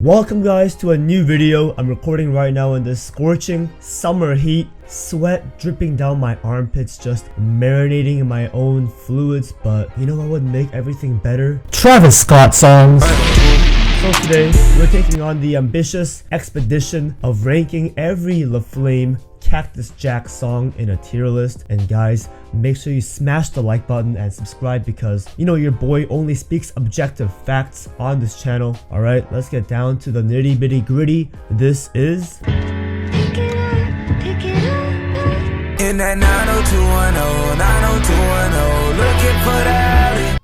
Welcome guys to a new video. I'm recording right now in this scorching summer heat, sweat dripping down my armpits, just marinating in my own fluids. But you know what would make everything better? Travis Scott songs. So today we're taking on the ambitious expedition of ranking every LaFlame Cactus Jack song in a tier list. And guys, make sure you smash the like button and subscribe because you know your boy only speaks objective facts on this channel. Alright, let's get down to the nitty bitty gritty. This is Pick it up. In that 90210, 90210, looking for that.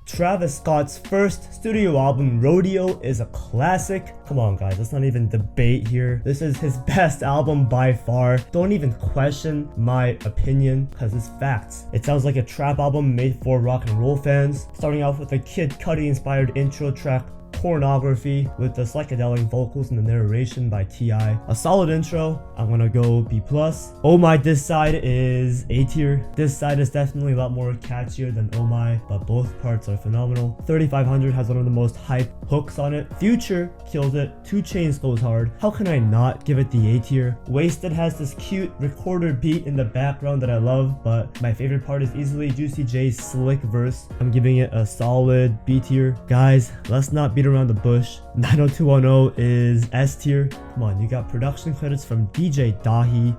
Travis Scott's first studio album, Rodeo, is a classic. Come on guys, let's not even debate here. This is his best album by far. Don't even question my opinion because it's facts. It sounds like a trap album made for rock and roll fans, starting off with a Kid Cudi inspired intro track, Pornography, with the psychedelic vocals and the narration by T.I. A solid intro. I'm gonna go B+. Oh My This Side is A tier. This Side is definitely a lot more catchier than Oh My, but both parts are phenomenal. 3500 has one of the most hype hooks on it. Future kills it. 2 Chainz goes hard. How can I not give it the A tier? Wasted has this cute recorder beat in the background that I love, but my favorite part is easily Juicy J's slick verse. I'm giving it a solid B tier. Guys, let's not beat around the bush. 90210 is S tier. Come on, you got production credits from DJ Dahi,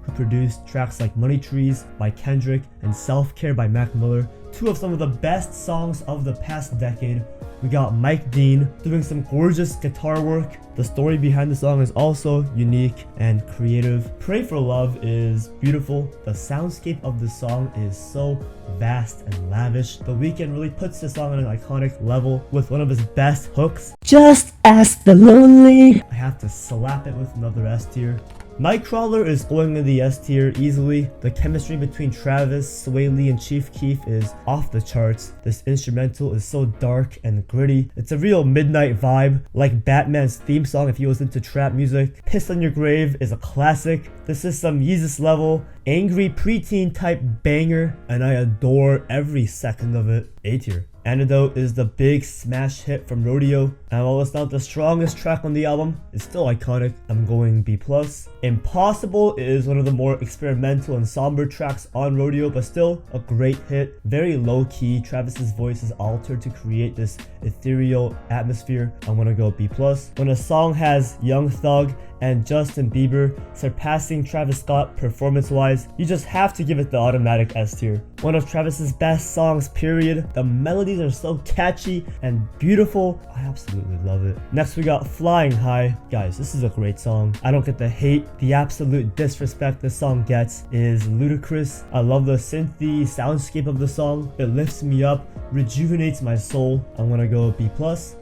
who produced tracks like Money Trees by Kendrick and Self Care by Mac Miller, 2 of some of the best songs of the past decade. We got Mike Dean doing some gorgeous guitar work. The story behind the song is also unique and creative. Pray for Love is beautiful. The soundscape of the song is so vast and lavish. The Weeknd really puts the song on an iconic level with one of his best hooks. Just ask the lonely. I have to slap it with another S tier. Nightcrawler is going in the S tier easily. The chemistry between Travis, Sway Lee, and Chief Keef is off the charts. This instrumental is so dark and gritty. It's a real midnight vibe, like Batman's theme song if he was into trap music. Piss on Your Grave is a classic. This is some Yeezus level, angry preteen type banger, and I adore every second of it. A tier. Antidote is the big smash hit from Rodeo, and while it's not the strongest track on the album, it's still iconic. I'm going B+. Impossible is one of the more experimental and somber tracks on Rodeo, but still a great hit. Very low key, Travis's voice is altered to create this ethereal atmosphere. I'm gonna go B+. When a song has Young Thug and Justin Bieber surpassing Travis Scott performance-wise, you just have to give it the automatic S tier. One of Travis's best songs, period. The melodies are so catchy and beautiful. I absolutely love it. Next we got Flying High. Guys, this is a great song. I don't get the hate. The absolute disrespect this song gets is ludicrous. I love the synthy soundscape of the song. It lifts me up, rejuvenates my soul. I'm gonna go B+.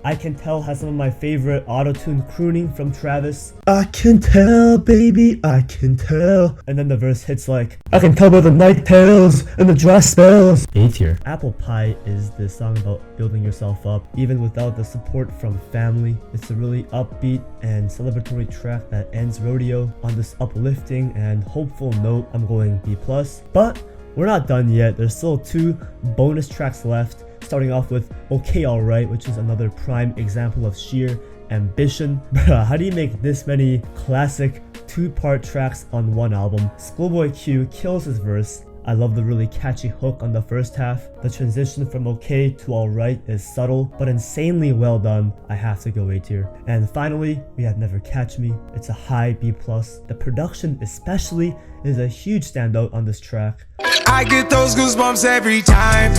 I Can Tell has some of my favorite auto-tune crooning from Travis. I can tell, baby, I can tell. And then the verse hits like, I can tell by the night tales and the dry spells. A tier. Apple Pie is this song about building yourself up, even without the support from family. It's a really upbeat and celebratory track that ends Rodeo on this uplifting and hopeful note. I'm going B+. But we're not done yet. There's still 2 bonus tracks left, starting off with Okay Alright, which is another prime example of sheer ambition. Bruh, how do you make this many classic 2-part tracks on one album? Schoolboy Q kills his verse. I love the really catchy hook on the first half. The transition from okay to alright is subtle, but insanely well done. I have to go A tier. And finally, we have Never Catch Me. It's a high B+. The production especially is a huge standout on this track. I get those goosebumps every time.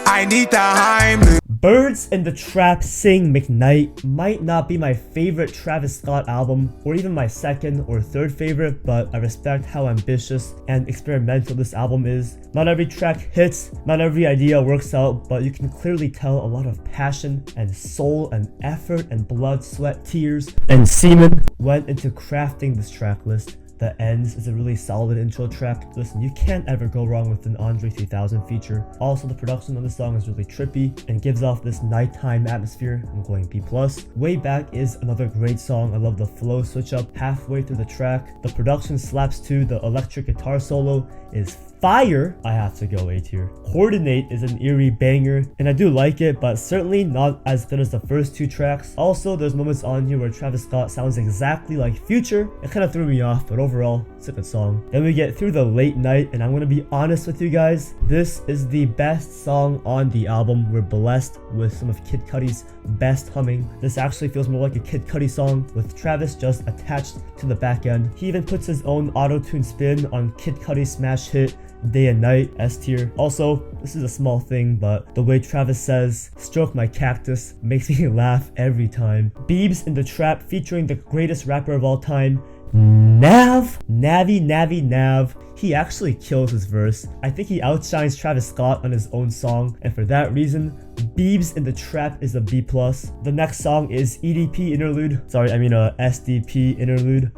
I need the Heimlich. Birds in the Trap Sing McKnight might not be my favorite Travis Scott album, or even my second or third favorite, but I respect how ambitious and experimental this album is. Not every track hits, not every idea works out, but you can clearly tell a lot of passion and soul and effort and blood, sweat, tears, and semen went into crafting this track list. The Ends is a really solid intro track. Listen, you can't ever go wrong with an Andre 3000 feature. Also, the production on the song is really trippy and gives off this nighttime atmosphere. I'm going B+. Way Back is another great song. I love the flow switch up halfway through the track. The production slaps too. The electric guitar solo is Fire, I have to go A tier. Coordinate is an eerie banger, and I do like it, but certainly not as good as the first two tracks. Also, there's moments on here where Travis Scott sounds exactly like Future. It kind of threw me off, but overall, it's a good song. Then we get Through the Late Night, and I'm gonna be honest with you guys, this is the best song on the album. We're blessed with some of Kid Cudi's best humming. This actually feels more like a Kid Cudi song with Travis just attached to the back end. He even puts his own auto-tune spin on Kid Cudi's smash hit Day and Night, S tier. Also, this is a small thing, but the way Travis says "stroke my cactus" makes me laugh every time. Biebs in the Trap featuring the greatest rapper of all time, Nav. He actually kills his verse. I think he outshines Travis Scott on his own song, and for that reason, Biebs in the Trap is a B+. The next song is SDP interlude.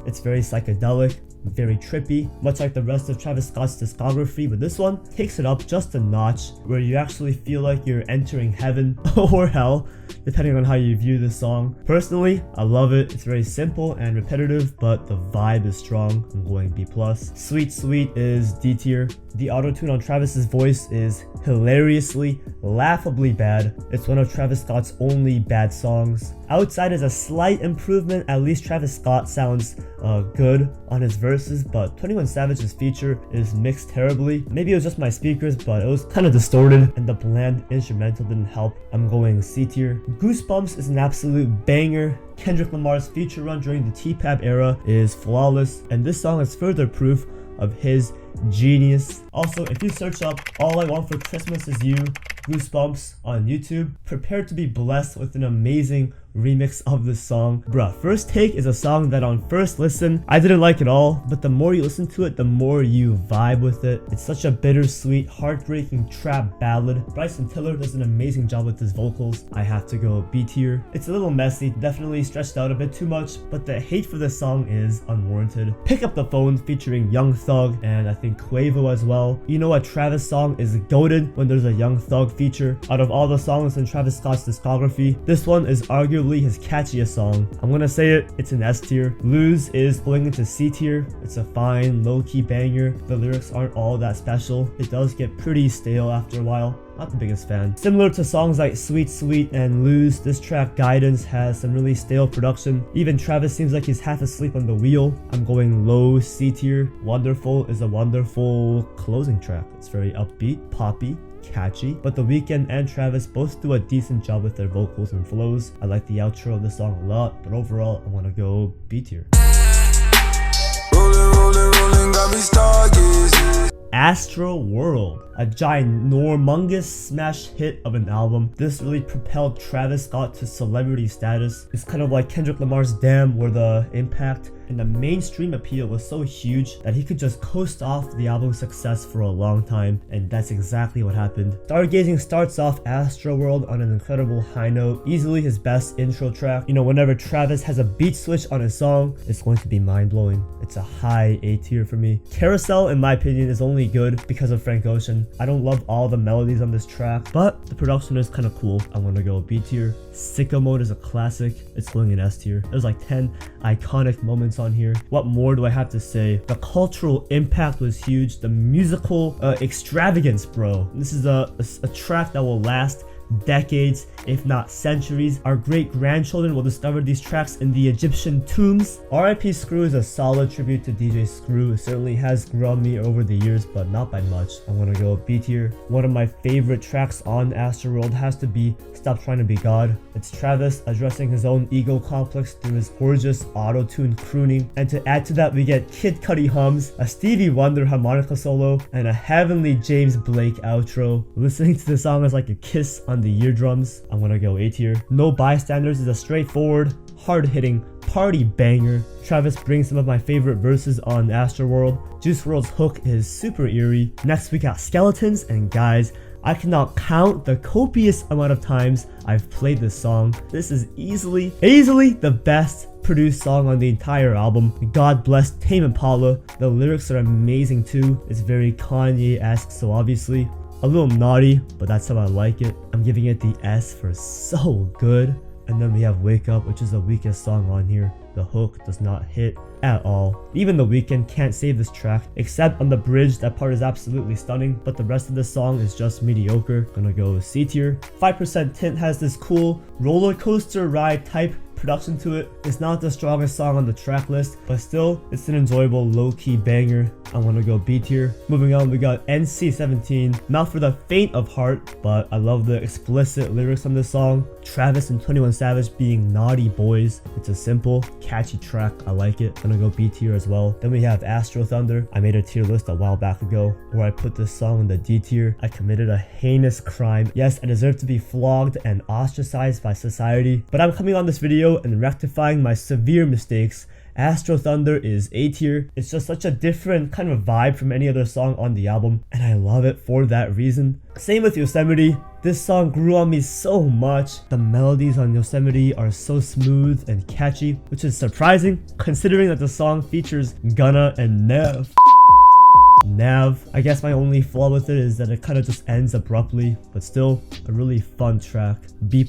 It's very psychedelic, very trippy, much like the rest of Travis Scott's discography, but this one takes it up just a notch, where you actually feel like you're entering heaven or hell, depending on how you view this song. Personally, I love it. It's very simple and repetitive, but the vibe is strong. I'm going B+. Sweet Sweet is D tier. The auto-tune on Travis's voice is hilariously, laughably bad. It's one of Travis Scott's only bad songs. Outside is a slight improvement. At least Travis Scott sounds good on his verses, but 21 Savage's feature is mixed terribly. Maybe it was just my speakers, but it was kind of distorted, and the bland instrumental didn't help. I'm going C tier. Goosebumps is an absolute banger. Kendrick Lamar's feature run during the T-Pap era is flawless, and this song is further proof of his genius. Also, if you search up All I Want for Christmas Is You Goosebumps on YouTube, prepare to be blessed with an amazing remix of this song. Bruh, First Take is a song that on first listen, I didn't like at all, but the more you listen to it, the more you vibe with it. It's such a bittersweet, heartbreaking trap ballad. Bryson Tiller does an amazing job with his vocals. I have to go B tier. It's a little messy, definitely stretched out a bit too much, but the hate for this song is unwarranted. Pick Up the Phone featuring Young Thug and I think Quavo as well. You know, a Travis song is goated when there's a Young Thug feature. Out of all the songs in Travis Scott's discography, this one is arguably his catchiest song. I'm gonna say it, it's an S tier. Lose is going into C tier. It's a fine, low-key banger. The lyrics aren't all that special. It does get pretty stale after a while. Not the biggest fan. Similar to songs like Sweet Sweet and Lose, this track Guidance has some really stale production. Even Travis seems like he's half asleep on the wheel. I'm going low C tier. Wonderful is a wonderful closing track. It's very upbeat, poppy, catchy, but The Weeknd and Travis both do a decent job with their vocals and flows. I like the outro of this song a lot, but overall I want to go B tier. Rolling, got me stargazing. ASTROWORLD, a ginormous smash hit of an album. This really propelled Travis Scott to celebrity status. It's kind of like Kendrick Lamar's Damn, where the impact and the mainstream appeal was so huge that he could just coast off the album's success for a long time, and that's exactly what happened. Stargazing starts off ASTROWORLD on an incredible high note, easily his best intro track. You know, whenever Travis has a beat switch on his song, it's going to be mind-blowing. It's a high A tier for me. Carousel, in my opinion, is only good because of Frank Ocean. I don't love all the melodies on this track, but the production is kind of cool. I'm gonna go B tier. Sicko Mode is a classic. It's going in S tier. There's like 10 iconic moments on here. What more do I have to say? The cultural impact was huge. The musical extravagance, bro. This is a track that will last decades, if not centuries. Our great-grandchildren will discover these tracks in the Egyptian tombs. R.I.P. Screw is a solid tribute to DJ Screw. It certainly has grown me over the years, but not by much. I'm gonna go B tier. One of my favorite tracks on ASTROWORLD has to be Stop Trying to Be God. It's Travis addressing his own ego complex through his gorgeous auto-tune crooning, and to add to that we get Kid Cudi hums, a Stevie Wonder harmonica solo, and a heavenly James Blake outro. Listening to the song is like a kiss on the eardrums. I'm gonna go A tier. No Bystanders is a straightforward, hard-hitting party banger. Travis brings some of my favorite verses on ASTROWORLD. Juice WRLD's hook is super eerie. Next we got Skeletons, and guys, I cannot count the copious amount of times I've played this song. This is easily the best produced song on the entire album. God bless Tame Impala. The lyrics are amazing too. It's very Kanye-esque, so obviously a little naughty, but that's how I like it. I'm giving it the S for so good. And then we have Wake Up, which is the weakest song on here. The hook does not hit at all. Even The Weeknd can't save this track, except on the bridge. That part is absolutely stunning, but the rest of the song is just mediocre. Gonna go C tier. 5% Tint has this cool roller coaster ride type production to it. It's not the strongest song on the track list, but still it's an enjoyable low-key banger. I want to go B tier. Moving on, we got NC-17, not for the faint of heart, but I love the explicit lyrics on this song. Travis and 21 Savage being naughty boys. It's a simple catchy track. I like it. Gonna go B tier as well. Then we have Astro Thunder. I made a tier list a while back ago where I put this song in the D tier. I committed a heinous crime. Yes, I deserve to be flogged and ostracized by society, but I'm coming on this video and rectifying my severe mistakes. Astro Thunder is A tier. It's just such a different kind of vibe from any other song on the album, and I love it for that reason. Same with Yosemite. This song grew on me so much. The melodies on Yosemite are so smooth and catchy, which is surprising considering that the song features Gunna and Nav. I guess my only flaw with it is that it kind of just ends abruptly, but still a really fun track. B+.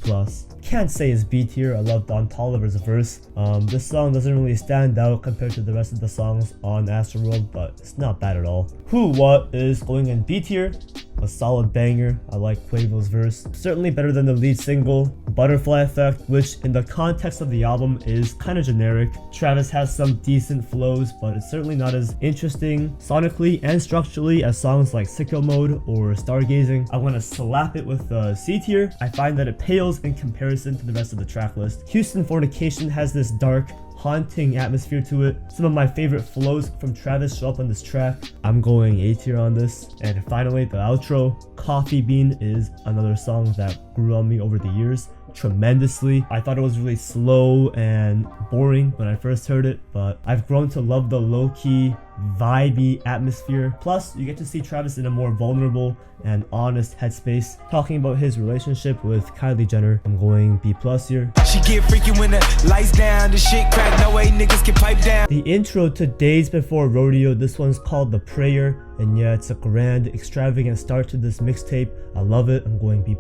Can't say it's B tier. I love Don Toliver's verse. This song doesn't really stand out compared to the rest of the songs on ASTROWORLD, but it's not bad at all. Who What is going in B tier. A solid banger. I like Quavo's verse. Certainly better than the lead single, Butterfly Effect, which in the context of the album is kind of generic. Travis has some decent flows, but it's certainly not as interesting sonically and structurally as songs like Sicko Mode or Stargazing. I want to slap it with C tier. I find that it pales in comparison to the rest of the track list. Houston Fornication has this dark, haunting atmosphere to it. Some of my favorite flows from Travis show up on this track. I'm going A tier on this. And finally, the outro, Coffee Bean, is another song that grew on me over the years tremendously. I thought it was really slow and boring when I first heard it, but I've grown to love the low-key, vibey atmosphere. Plus, you get to see Travis in a more vulnerable and honest headspace, talking about his relationship with Kylie Jenner. I'm going B+ here. She get freaky when the lights down, the shit crack, no way niggas can pipe down. The intro to Days Before Rodeo, this one's called The Prayer, and yeah, it's a grand, extravagant start to this mixtape. I love it. I'm going B+.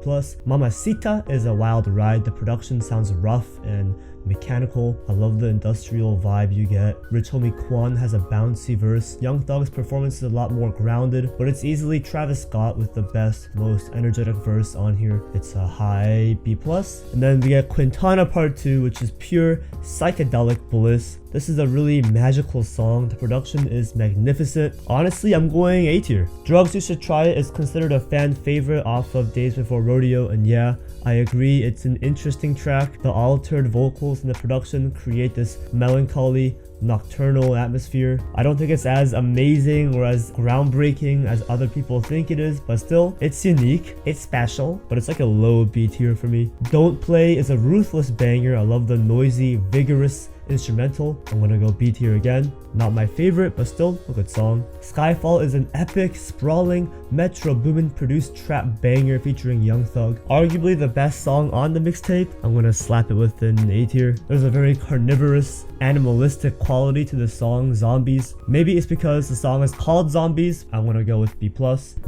Mamacita is a wild ride. The production sounds rough and mechanical. I love the industrial vibe you get. Rich Homie Quan has a bouncy verse. Young Thug's performance is a lot more grounded, but it's easily Travis Scott with the best, most energetic verse on here. It's a high B+. And then we get Quintana Part 2, which is pure psychedelic bliss. This is a really magical song. The production is magnificent. Honestly, I'm going A tier. Drugs You Should Try It is considered a fan favorite off of Days Before Rodeo, and yeah, I agree, it's an interesting track. The altered vocals in the production create this melancholy, nocturnal atmosphere. I don't think it's as amazing or as groundbreaking as other people think it is, but still, it's unique, it's special, but it's like a low B tier for me. Don't Play is a ruthless banger. I love the noisy, vigorous instrumental. I'm gonna go B tier again. Not my favorite, but still a good song. Skyfall is an epic, sprawling, Metro Boomin produced trap banger featuring Young Thug. Arguably the best song on the mixtape. I'm gonna slap it with an A tier. There's a very carnivorous, animalistic quality to the song Zombies. Maybe it's because the song is called Zombies. I'm gonna go with B+.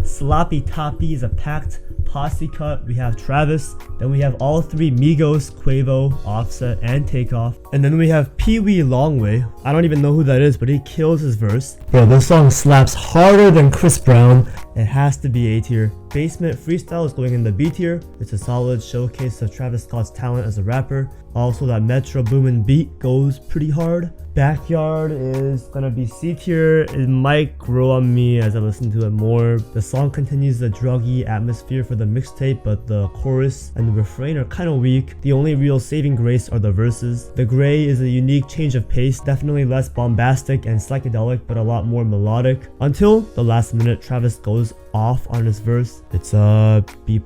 Sloppy Toppy is a packed posse cut. We have Travis, then we have all three Migos, Quavo, Offset, and Takeoff, and then we have Pee Wee Longway. I don't even know who that is, but he kills his verse. Bro, this song slaps harder than Chris Brown. It has to be A tier. Basement Freestyle is going in the B tier. It's a solid showcase of Travis Scott's talent as a rapper. Also, that Metro Boomin beat goes pretty hard. Backyard is gonna be C tier. It might grow on me as I listen to it more. The song continues the druggy atmosphere for the mixtape, but the chorus and the refrain are kind of weak. The only real saving grace are the verses. The Gray is a unique change of pace, definitely less bombastic and psychedelic, but a lot more melodic. Until the last minute, Travis goes off on his verse. It's a B+.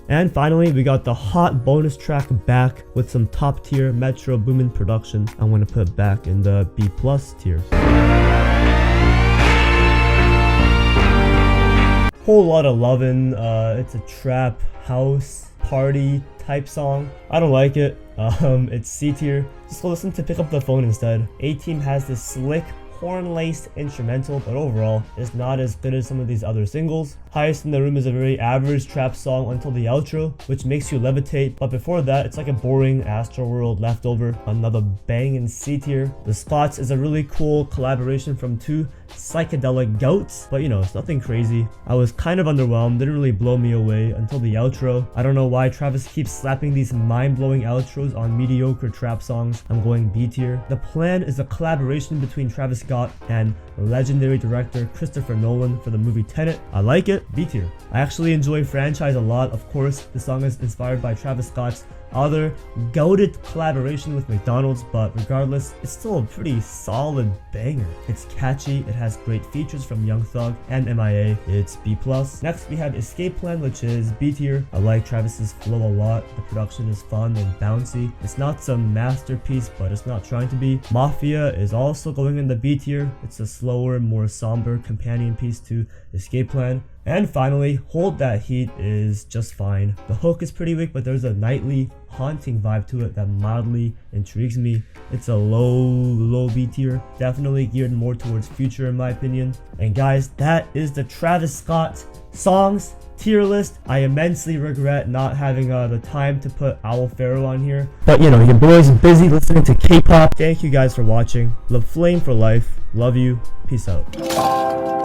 And finally, we got the hot bonus track Back with some top tier Metro Boomin production. I'm gonna put Back in the B+ tier. Whole lot of lovin'. It's a trap house party type song. I don't like it. It's C tier. Just listen to Pick Up the Phone instead. A-Team has this slick, horn-laced instrumental, but overall, it's not as good as some of these other singles. Highest in the Room is a very average trap song until the outro, which makes you levitate, but before that, it's like a boring ASTROWORLD leftover. Another bang in C tier. The Spots is a really cool collaboration from two psychedelic goats, but you know, it's nothing crazy. I was kind of underwhelmed, didn't really blow me away until the outro. I don't know why Travis keeps slapping these mind-blowing outros on mediocre trap songs. I'm going B tier. The Plan is a collaboration between Travis Scott and legendary director Christopher Nolan for the movie Tenet. I like it. B tier. I actually enjoy Franchise a lot. Of course, the song is inspired by Travis Scott's other goated collaboration with McDonald's, but regardless, it's still a pretty solid banger. It's catchy, it has great features from Young Thug and MIA. It's B+. Next we have Escape Plan, which is B tier. I like Travis's flow a lot. The production is fun and bouncy. It's not some masterpiece, but it's not trying to be. Mafia is also going in the B tier. It's a slower, more somber companion piece to Escape Plan. And finally, Hold That Heat is just fine. The hook is pretty weak, but there's a nightly, haunting vibe to it that mildly intrigues me. It's a low B tier, definitely geared more towards Future in my opinion. And guys, that is the Travis Scott songs tier list. I immensely regret not having the time to put Owl Pharaoh on here, but you know, your boy's busy listening to K-pop. Thank you guys for watching. LaFlame for life. Love you. Peace out.